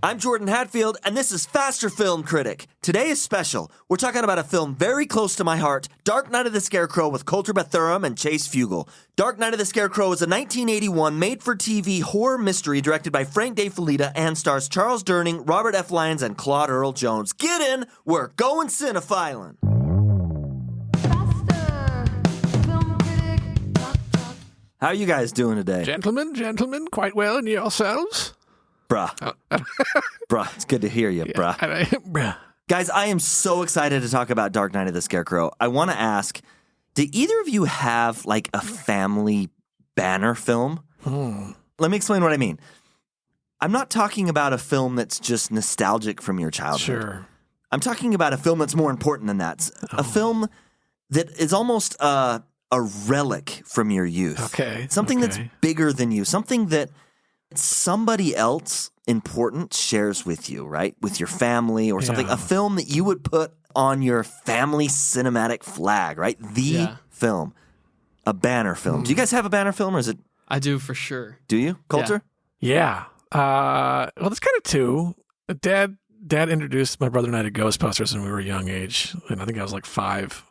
I'm Jordan Hatfield, and this is Faster Film Critic. Today is special. We're talking about a film very close to my heart, Dark Night of the Scarecrow with Kolter and Chase Fugel. Dark Night of the Scarecrow is a 1981 made-for-TV horror mystery directed by Frank De Felitta and stars Charles Durning, Robert F. Lyons, and Claude Earl Jones. Get in, we're going cinephiling. How are you guys doing today? Gentlemen, quite well, and yourselves? Bruh. Bruh, it's good to hear you, bruh. Bruh. Guys, I am so excited to talk about Dark Night of the Scarecrow. I want to ask, do either of you have like a family banner film? Let me explain what I mean. I'm not talking about a film that's just nostalgic from your childhood. Sure. I'm talking about a film that's more important than that. A film that is almost a relic from your youth. Okay. Something that's bigger than you. Something that somebody else important shares with you, right? With your family or something. A film that you would put on your family cinematic flag, right? The film. A banner film. Do you guys have a banner film, or is it? I do, for sure. Do you, Kolter? Yeah. Well, there's kind of two. Dad introduced my brother and I to Ghostbusters when we were a young age, and I think I was like 5.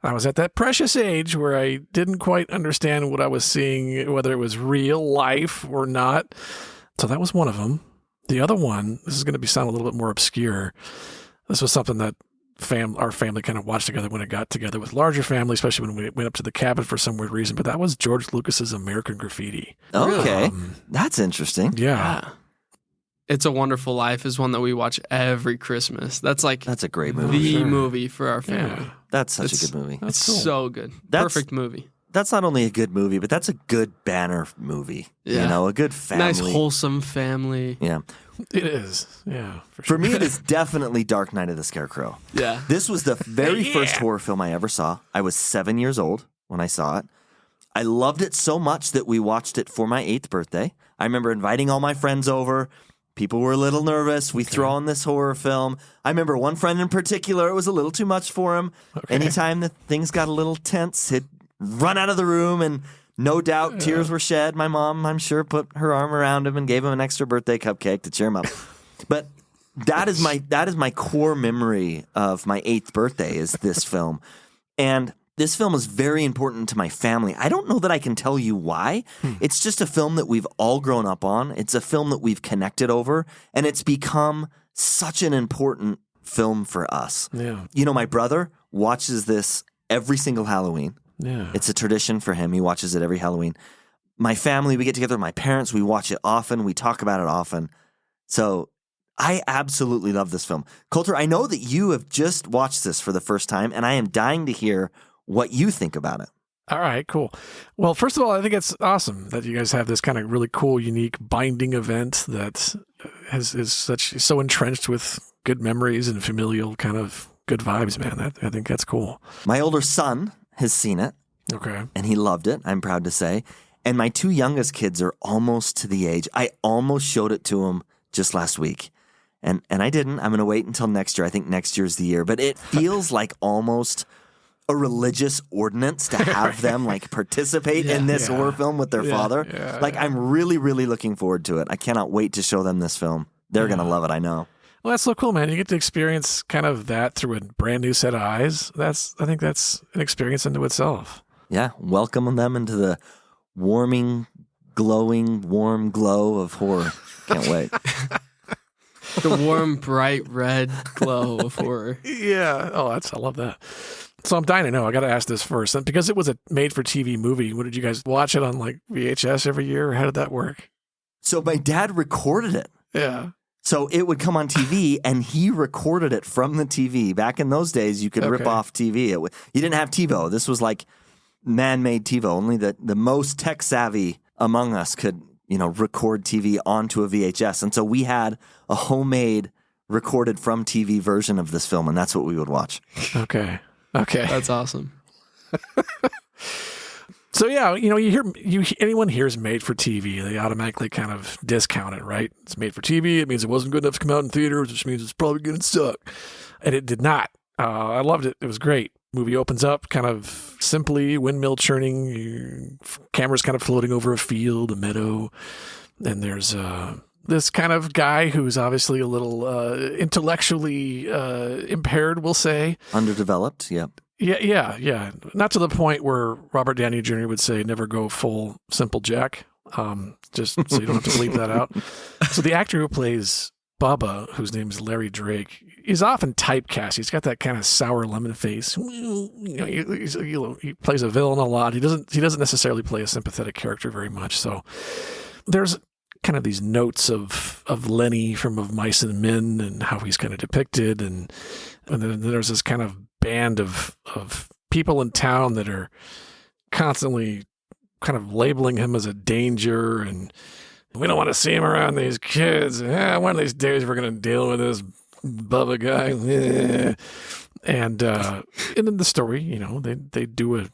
I was at that precious age where I didn't quite understand what I was seeing, whether it was real life or not. So that was one of them. The other one, this is going to sound a little bit more obscure. This was something that our family kind of watched together when it got together with larger family, especially when we went up to the cabin for some weird reason. But that was George Lucas's American Graffiti. Okay. That's interesting. Yeah. It's a Wonderful Life is one that we watch every Christmas. That's a great movie. The movie for our family. Yeah. That's such a good movie. It's cool. so good. Perfect movie. That's not only a good movie, but that's a good banner movie. Yeah. You know, a good family. Nice, wholesome family. Yeah. It is. Yeah. For me, it is definitely Dark Night of the Scarecrow. Yeah. This was the very first horror film I ever saw. I was 7 years old when I saw it. I loved it so much that we watched it for my 8th birthday. I remember inviting all my friends over. People were a little nervous. We throw on this horror film. I remember one friend in particular, it was a little too much for him. Okay. Anytime that things got a little tense, he'd run out of the room, and no doubt tears were shed. My mom, I'm sure, put her arm around him and gave him an extra birthday cupcake to cheer him up. But that is my core memory of my 8th birthday, is this film. And this film is very important to my family. I don't know that I can tell you why. It's just a film that we've all grown up on. It's a film that we've connected over, and it's become such an important film for us. Yeah. You know, my brother watches this every single Halloween. Yeah. It's a tradition for him. He watches it every Halloween. My family, we get together with my parents. We watch it often. We talk about it often. So I absolutely love this film. Kolter, I know that you have just watched this for the first time, and I am dying to hear what you think about it. All right, cool. Well, first of all, I think it's awesome that you guys have this kind of really cool, unique binding event that is so entrenched with good memories and familial kind of good vibes, man. I think that's cool. My older son has seen it. Okay. And he loved it, I'm proud to say. And my 2 youngest kids are almost to the age. I almost showed it to them just last week. And I didn't. I'm going to wait until next year. I think next year's the year. But it feels like almost a religious ordinance to have them like participate in this horror film with their father. Yeah, like I'm really, really looking forward to it. I cannot wait to show them this film. They're going to love it, I know. Well, that's so cool, man. You get to experience kind of that through a brand new set of eyes. I think that's an experience into itself. Yeah, welcome them into the warm glow of horror. Can't wait. The warm, bright red glow of horror. Yeah. Oh, I love that. So I'm dying to know. I got to ask this first. And because it was a made-for-TV movie, what did you guys watch it on, like VHS every year? Or how did that work? So my dad recorded it. Yeah. So it would come on TV, and he recorded it from the TV. Back in those days, you could rip off TV. You didn't have TiVo. This was like man-made TiVo. Only the most tech-savvy among us could, record TV onto a VHS. And so we had a homemade, recorded from TV version of this film, and that's what we would watch. Okay. That's awesome. So yeah, anyone hears made for TV, they automatically kind of discount it, right? It's made for TV. It means it wasn't good enough to come out in theaters, which means it's probably going to suck. And it did not. I loved it. It was great. Movie opens up kind of simply, windmill churning, camera's kind of floating over a field, a meadow, and there's this kind of guy who's obviously a little intellectually impaired, we'll say. Underdeveloped, yeah. Yeah. Not to the point where Robert Downey Jr. would say, never go full Simple Jack. Just so you don't have to bleep that out. So the actor who plays Bubba, whose name is Larry Drake, is often typecast. He's got that kind of sour lemon face. He plays a villain a lot. He doesn't necessarily play a sympathetic character very much. So there's kind of these notes of Lenny from Of Mice and Men and how he's kind of depicted, and then there's this kind of band of people in town that are constantly kind of labeling him as a danger, and we don't want to see him around these kids. One of these days we're going to deal with this Bubba guy. And in the story, they do a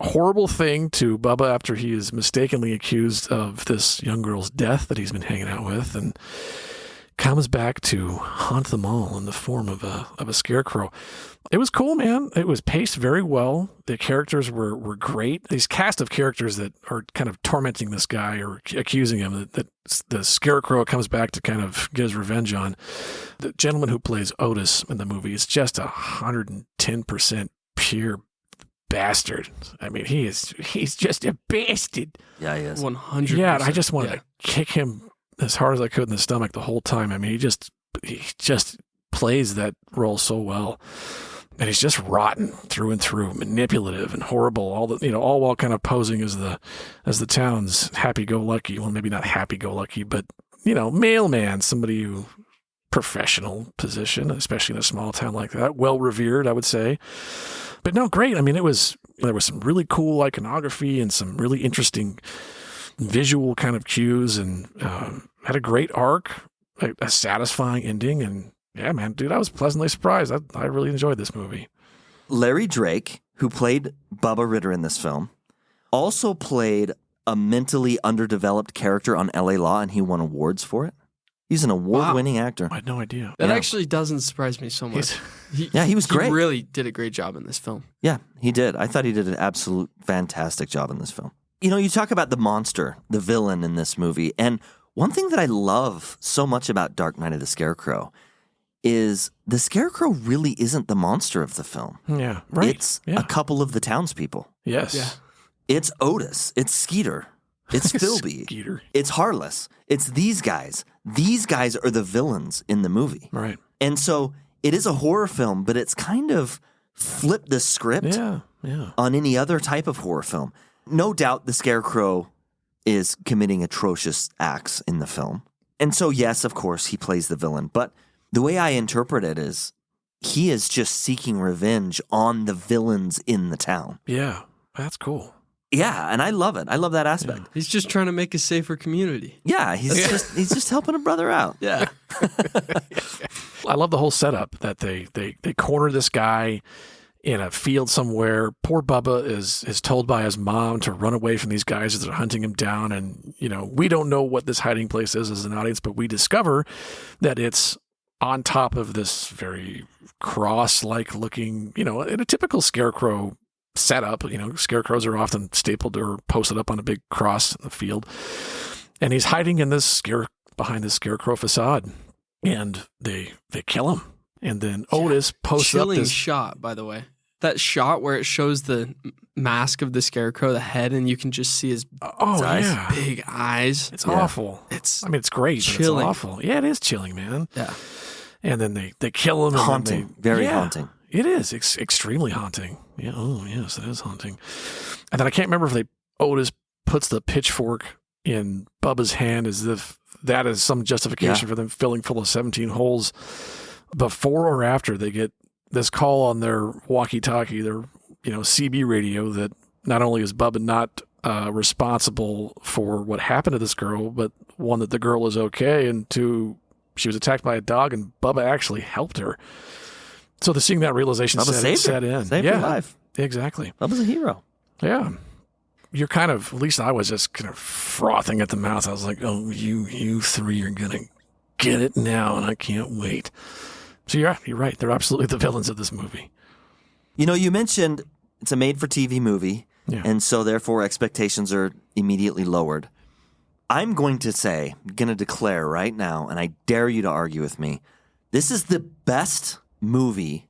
horrible thing to Bubba after he is mistakenly accused of this young girl's death that he's been hanging out with, and comes back to haunt them all in the form of a scarecrow. It was cool, man. It was paced very well. The characters were great. These cast of characters that are kind of tormenting this guy or accusing him, that the scarecrow comes back to kind of get his revenge on. The gentleman who plays Otis in the movie is just 110% pure bastard. I mean, he's just a bastard. Yeah, he is. 100%. Yeah, I just wanted to kick him as hard as I could in the stomach the whole time. I mean, he just plays that role so well. And he's just rotten through and through, manipulative and horrible. All while kind of posing as the town's happy-go-lucky. Well, maybe not happy-go-lucky, but mailman, somebody who professional position, especially in a small town like that, well revered, I would say. But no, great. I mean, there was some really cool iconography and some really interesting visual kind of cues, and had a great arc, a satisfying ending, and yeah, man, dude, I was pleasantly surprised. I really enjoyed this movie. Larry Drake, who played Bubba Ritter in this film, also played a mentally underdeveloped character on LA Law, and he won awards for it. He's an award-winning actor. I had no idea. That actually doesn't surprise me so much. He was great. He really did a great job in this film. Yeah, he did. I thought he did an absolute fantastic job in this film. You talk about the monster, the villain in this movie, and one thing that I love so much about Dark Knight of the Scarecrow is the Scarecrow really isn't the monster of the film. Yeah, right. It's a couple of the townspeople. Yes. Yeah. It's Otis. It's Skeeter. It's Philby. Skeeter. It's Harless. It's these guys. These guys are the villains in the movie. Right. And so it is a horror film, but it's kind of flipped the script on any other type of horror film. No doubt the Scarecrow is committing atrocious acts in the film. And so, yes, of course, he plays the villain. But the way I interpret it is he is just seeking revenge on the villains in the town. Yeah, that's cool. Yeah, and I love it. I love that aspect. Yeah. He's just trying to make a safer community. Yeah, he's just helping a brother out. Yeah. I love the whole setup that they corner this guy in a field somewhere. Poor Bubba is told by his mom to run away from these guys as they're hunting him down. And, we don't know what this hiding place is as an audience, but we discover that it's on top of this very cross-like looking, in a typical Scarecrow setup. Scarecrows are often stapled or posted up on a big cross in the field. And he's hiding in behind this Scarecrow facade. And they kill him. And then Otis posts up this shot, by the way. That shot where it shows the mask of the Scarecrow, the head, and you can just see his eyes, big eyes. It's awful. It's great, chilling. But it's awful. Yeah, it is chilling, man. Yeah. And then they kill him. Haunting. Very haunting. It is extremely haunting. Yeah. Oh, yes, it is haunting. And then I can't remember if Otis puts the pitchfork in Bubba's hand as if that is some justification for them filling full of 17 holes before or after they get this call on their walkie-talkie, their CB radio, that not only is Bubba not responsible for what happened to this girl, but one, that the girl is okay, and two, she was attacked by a dog and Bubba actually helped her. So seeing that realization set in. Saved her life. Exactly. Bubba's a hero. Yeah. You're kind of, at least I was just kind of frothing at the mouth. I was like, oh, you three are going to get it now, and I can't wait. So you're right. They're absolutely the villains of this movie. You mentioned it's a made-for-TV movie, Yeah. and so therefore expectations are immediately lowered. I'm going to declare right now, and I dare you to argue with me, this is the best movie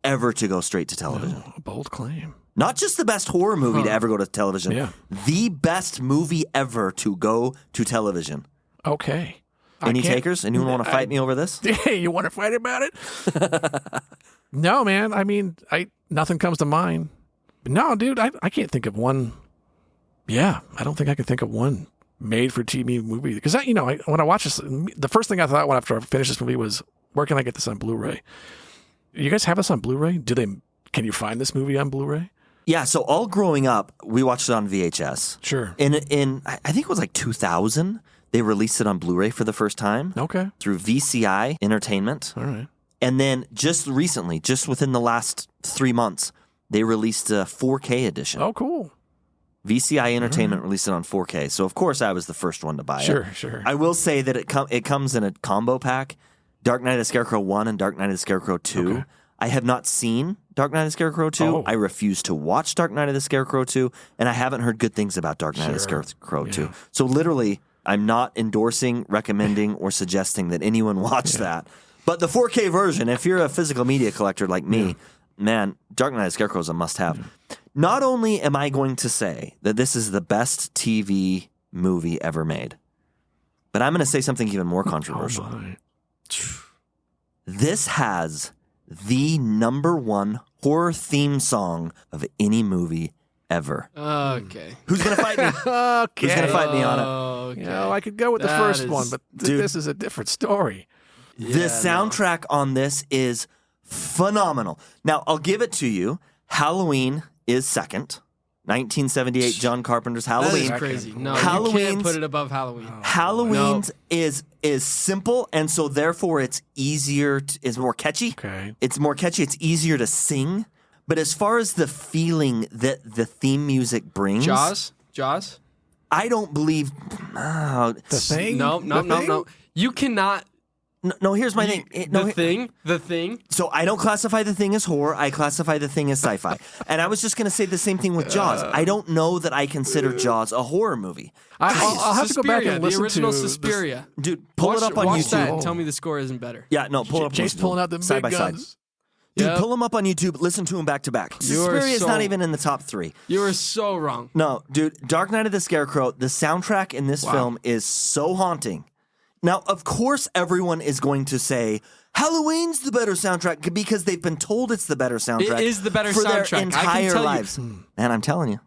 ever to go straight to television. Oh, a bold claim. Not just the best horror movie to ever go to television. Yeah. The best movie ever to go to television. Okay. Any takers? Anyone want to fight me over this? Hey, you want to fight about it? No, man. I mean, nothing comes to mind. No, dude, I can't think of one. Yeah, I don't think I can think of one made-for-TV movie. Because, when I watch this, the first thing I thought after I finished this movie was, where can I get this on Blu-ray? You guys have this on Blu-ray? Can you find this movie on Blu-ray? Yeah, so all growing up, we watched it on VHS. Sure. In I think it was like 2000, they released it on Blu-ray for the first time. Okay. Through VCI Entertainment. All right. And then just recently, just within the last 3 months, they released a 4K edition. Oh, cool. VCI Entertainment released it on 4K. So, of course, I was the first one to buy it. Sure. I will say that it comes in a combo pack, Dark Knight of the Scarecrow 1 and Dark Knight of the Scarecrow 2. Okay. I have not seen Dark Knight of the Scarecrow 2. Oh. I refuse to watch Dark Knight of the Scarecrow 2, and I haven't heard good things about Dark Knight of the Scarecrow 2. So, literally, I'm not endorsing, recommending, or suggesting that anyone watch that. But the 4K version, if you're a physical media collector like me, man, Dark Knight of the Scarecrow is a must-have. Yeah. Not only am I going to say that this is the best TV movie ever made, but I'm going to say something even more controversial. This has the #1 horror theme song of any movie ever. Okay. Who's going to fight me? Okay. Who's going to fight me on it? Okay. I could go with the first one, but this is a different story. The soundtrack on this is phenomenal. Now, I'll give it to you. Halloween is second. 1978, John Carpenter's Halloween. That is crazy. No, you can't put it above Halloween. Halloween's is simple, and so therefore it's easier. It's more catchy. Okay. It's more catchy. It's easier to sing. But as far as the feeling that the theme music brings, Jaws. I don't believe. The Thing. No. You cannot. No, here's my thing. The Thing. So I don't classify The Thing as horror. I classify The Thing as sci-fi. And I was just going to say the same thing with Jaws. I don't know that I consider Jaws a horror movie. I'll have to go back and listen the original to Suspiria. Dude, pull it up on watch YouTube. that and tell me the score isn't better. Yeah, no, pull it up. Jake's pulling out the side big by guns. side. Dude, pull them up on YouTube. Listen to them back to back. Suspiria is not even in the top 3. You are so wrong. No, dude, Dark Knight of the Scarecrow, the soundtrack in this film is so haunting. Now, of course, everyone is going to say Halloween's the better soundtrack because they've been told it's the better soundtrack. It is the better for soundtrack. their entire lives. Man, I'm telling you.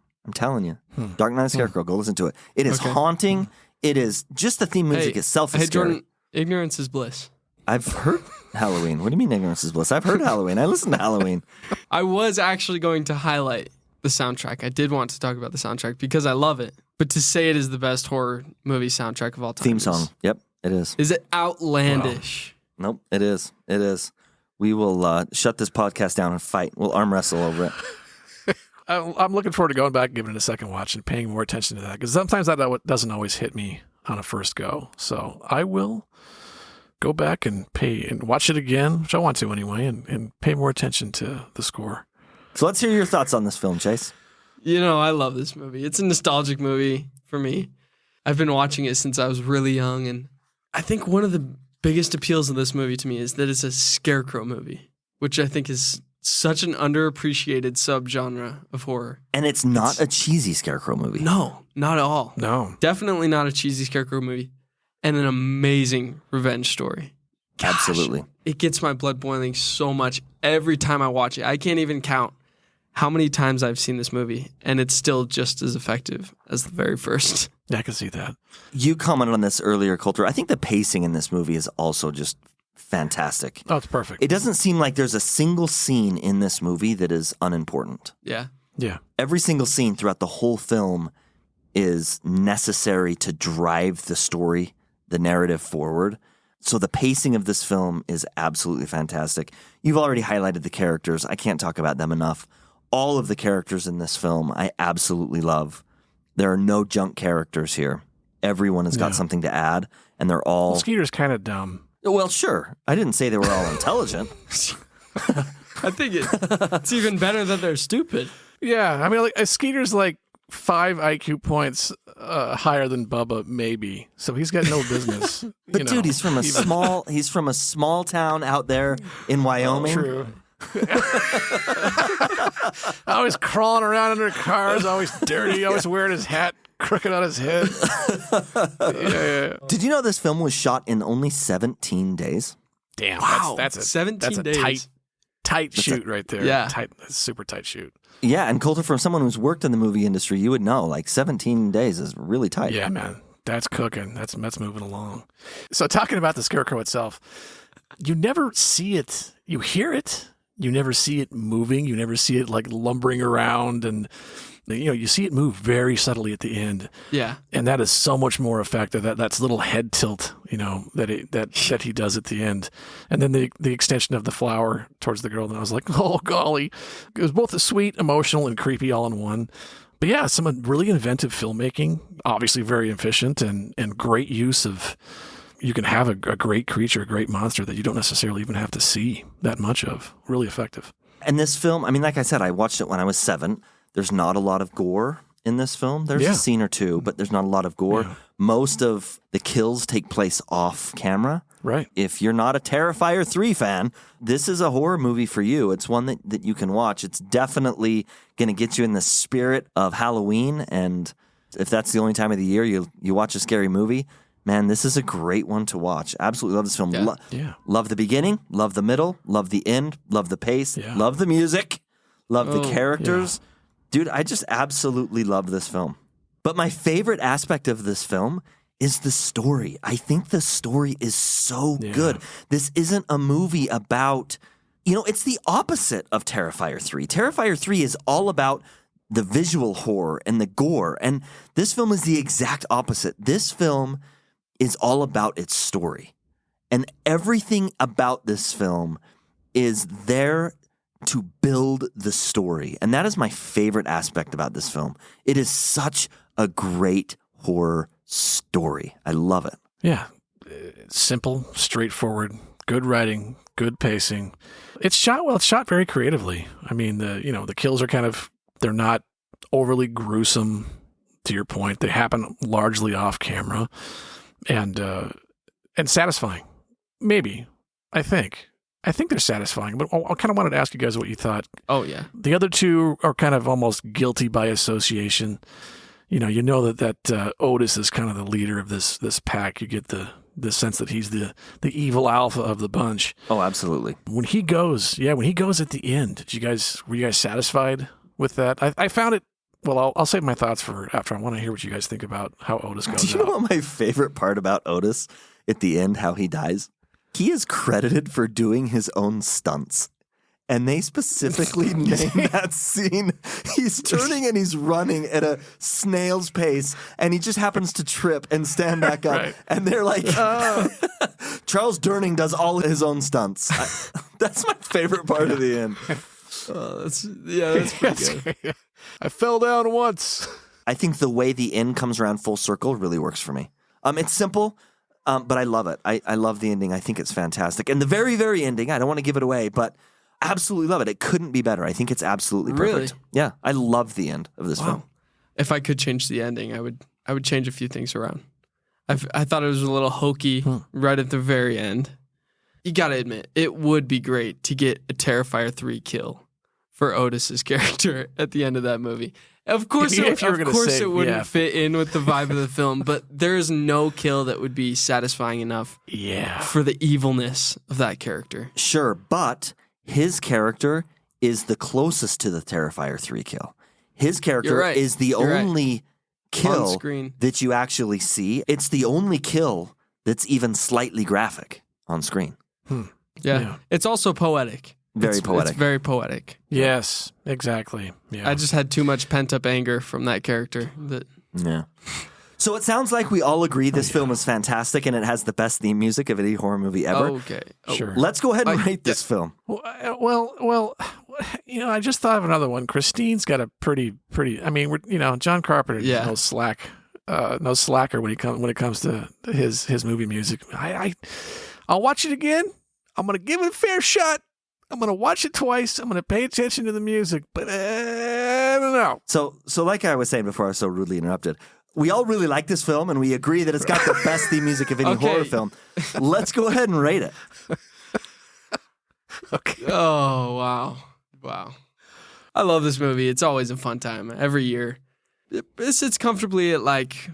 Dark Knight of the Scarecrow, go listen to it. It is haunting. It is just the theme music itself is scary. Jordan, ignorance is bliss. I've heard Halloween. What do you mean ignorance is bliss? I've heard Halloween. I listen to Halloween. I was actually going to highlight the soundtrack. I did want to talk about the soundtrack because I love it. But to say it is the best horror movie soundtrack of all time. Theme song. Yep, it is. Is it outlandish? Wow. Nope, it is. It is. We will shut this podcast down and fight. We'll arm wrestle over it. I'm looking forward to going back and giving it a second watch and paying more attention to that because sometimes that doesn't always hit me on a first go. So I will go back and pay and watch it again, which I want to anyway, and pay more attention to the score. So let's hear your thoughts on this film, Chase. I love this movie. It's a nostalgic movie for me. I've been watching it since I was really young, and I think one of the biggest appeals of this movie to me is that it's a Scarecrow movie, which I think is such an underappreciated subgenre of horror. And it's not a cheesy Scarecrow movie. No, not at all. No. Definitely not a cheesy Scarecrow movie. And an amazing revenge story. Gosh, absolutely. It gets my blood boiling so much every time I watch it. I can't even count how many times I've seen this movie, and it's still just as effective as the very first. Yeah, I can see that. You commented on this earlier, Kolter. I think the pacing in this movie is also just fantastic. Oh, it's perfect. It doesn't seem like there's a single scene in this movie that is unimportant. Yeah. Yeah. Every single scene throughout the whole film is necessary to drive the story, the narrative forward. So the pacing of this film is absolutely fantastic. You've already highlighted the characters. I can't talk about them enough. All of the characters in this film I absolutely love. There are no junk characters here. Everyone has got something to add, and they're all... Well, Skeeter's kind of dumb. Well, sure. I didn't say they were all intelligent. I think it's even better that they're stupid. Yeah, I mean, like Skeeter's like 5 IQ points higher than Bubba, maybe. So he's got no business. But dude, he's from a small town out there in Wyoming. True. Always crawling around under cars, always dirty, always wearing his hat crooked on his head. Yeah. Did you know this film was shot in only 17 days? Damn, Wow, that's a 17 days. tight shoot right there. Yeah. Super tight shoot. Yeah, and Kolter, from someone who's worked in the movie industry, you would know, like 17 days is really tight. Yeah, man. That's cooking. That's moving along. So talking about the Scarecrow itself, you never see it. You hear it. You never see it moving. You never see it like lumbering around, and you see it move very subtly at the end. Yeah. And that is so much more effective. That's little head tilt, that he does at the end. And then the extension of the flower towards the girl. And I was like, oh, golly. It was both sweet, emotional, and creepy all in one. But yeah, some really inventive filmmaking, obviously very efficient, and great use of, you can have a great creature, a great monster that you don't necessarily even have to see that much of. Really effective. And this film, I mean, like I said, I watched it when I was 7. There's not a lot of gore in this film. There's a scene or two, but there's not a lot of gore. Yeah. Most of the kills take place off camera. Right. If you're not a Terrifier 3 fan, this is a horror movie for you. It's one that you can watch. It's definitely going to get you in the spirit of Halloween. And if that's the only time of the year you watch a scary movie, man, this is a great one to watch. Absolutely love this film. Love the beginning, love the middle, love the end, love the pace, love the music, love the characters. Yeah. Dude, I just absolutely love this film. But my favorite aspect of this film is the story. I think the story is so good. This isn't a movie about, it's the opposite of Terrifier 3. Terrifier 3 is all about the visual horror and the gore. And this film is the exact opposite. This film is all about its story. And everything about this film is there to build the story. And that is my favorite aspect about this film. It is such a great horror story. I love it. Yeah. Simple, straightforward, good writing, good pacing. It's shot very creatively. I mean, the kills are they're not overly gruesome, to your point. They happen largely off camera and satisfying. Maybe. I think they're satisfying, but I kind of wanted to ask you guys what you thought. Oh, yeah. The other two are kind of almost guilty by association. You know that Otis is kind of the leader of this pack. You get the sense that he's the evil alpha of the bunch. Oh, absolutely. When he goes at the end, were you guys satisfied with that? I found it. Well, I'll save my thoughts for after. I want to hear what you guys think about how Otis goes. Do you know what my favorite part about Otis at the end? How he dies. He is credited for doing his own stunts. And they specifically name that scene. He's turning and he's running at a snail's pace, and he just happens to trip and stand back up. Right. And they're like, Charles Durning does all his own stunts. That's my favorite part of the end. That's pretty good. I fell down once. I think the way the end comes around full circle really works for me. It's simple. But I love it. I love the ending. I think it's fantastic. And the very, very ending, I don't want to give it away, but absolutely love it. It couldn't be better. I think it's absolutely perfect. Really? Yeah, I love the end of this film. If I could change the ending, I would change a few things around. I thought it was a little hokey right at the very end. You got to admit, it would be great to get a Terrifier 3 kill for Otis's character at the end of that movie. Of course, it wouldn't fit in with the vibe of the film, but there is no kill that would be satisfying enough for the evilness of that character. Sure, but his character is the closest to the Terrifier 3 kill. His character is the only kill that you actually see. It's the only kill that's even slightly graphic on screen. Yeah. It's also poetic. Poetic. It's very poetic. Yes, exactly. Yeah. I just had too much pent-up anger from that character. Yeah. So it sounds like we all agree this film is fantastic and it has the best theme music of any horror movie ever. Okay. Sure. Let's go ahead and rate this film. Well, I just thought of another one. Christine's got a pretty. I mean, John Carpenter is no slacker when it comes to his movie music. I'll watch it again. I'm gonna give it a fair shot. I'm going to watch it twice. I'm going to pay attention to the music. But don't know. So like I was saying before I was so rudely interrupted, we all really like this film, and we agree that it's got the best theme music of any horror film. Let's go ahead and rate it. Okay. Oh, wow. I love this movie. It's always a fun time every year. It sits comfortably at like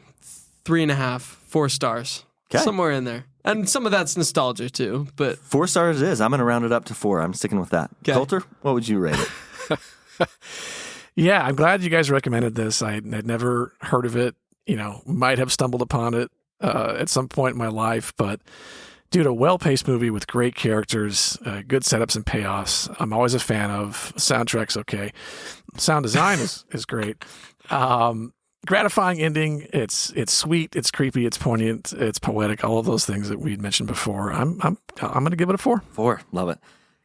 3.5, 4 stars. Okay. Somewhere in there. And some of that's nostalgia too, but 4 stars it is. I'm going to round it up to 4. I'm sticking with that. Okay. Kolter, what would you rate it? Yeah, I'm glad you guys recommended this. I had never heard of it. Might have stumbled upon it at some point in my life, but dude, a well-paced movie with great characters, good setups and payoffs. I'm always a fan of. Soundtrack's okay. Sound design is great. Gratifying ending. It's sweet. It's creepy. It's poignant. It's poetic. All of those things that we'd mentioned before. I'm going to give it a 4. 4. Love it.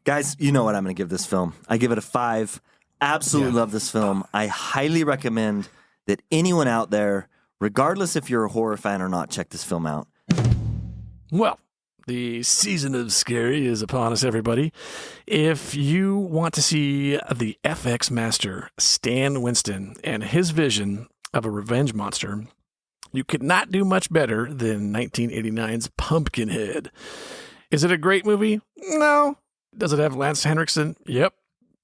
Guys, you know what I'm going to give this film. I give it a 5. Absolutely love this film. I highly recommend that anyone out there, regardless if you're a horror fan or not, check this film out. Well, the season of scary is upon us, everybody. If you want to see the FX master, Stan Winston, and his vision of a revenge monster, you could not do much better than 1989's Pumpkinhead. Is it a great movie? No. Does it have Lance Henriksen? Yep.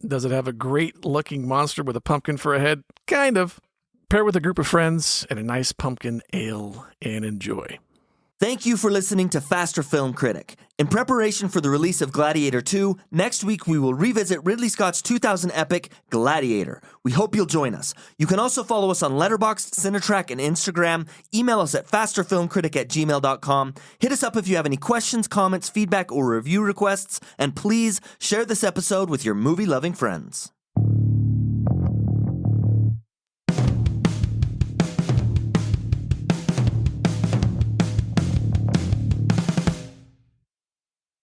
Does it have a great-looking monster with a pumpkin for a head? Kind of. Pair with a group of friends and a nice pumpkin ale and enjoy. Thank you for listening to Faster Film Critic. In preparation for the release of Gladiator 2, next week we will revisit Ridley Scott's 2000 epic, Gladiator. We hope you'll join us. You can also follow us on Letterboxd, Cinetrack, and Instagram. Email us at fasterfilmcritic@gmail.com. Hit us up if you have any questions, comments, feedback, or review requests. And please share this episode with your movie-loving friends.